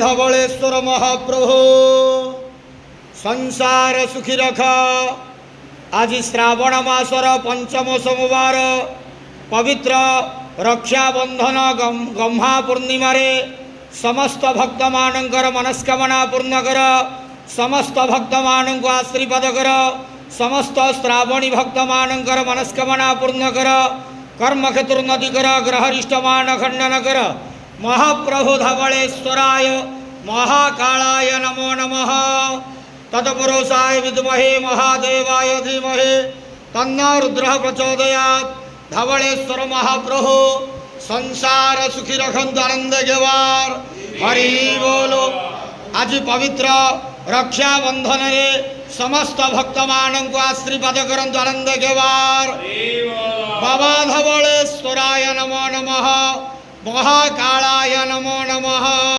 धवलेश्वर महाप्रभु संसार सुखी रख। आज श्रावण मासर पंचम सोमवार पवित्र रक्षाबंधन गम्हा पूर्णिमा समस्त भक्त मानकर मनस्कामना पूर्ण कर। समस्त भक्त मान को आशीर्वाद कर। समस्त श्रावणी भक्त मानकर मनस्कामना पूर्ण कर। कर्मक्षेत्रोन्नति कर। ग्रहरिष्ट मान खंडन कर। महाप्रभु धवलेश्वराय महाकालाय नमो नमः। तत्पुरुषाय विद्महे महादेवाय धीमहि तन्नो रुद्रः प्रचोदयात्। धवलेश्वर महाप्रभु संसार सुखी रखंतु आनंद गेवार। हरि बोलो। आज पवित्र रक्षाबंधन रे समस्त भक्त मानक आशीर्वाद करंतु आनंद गेवार। बाबा धवलेश्वराय नमो नमः। महाकालाय नमो नमः।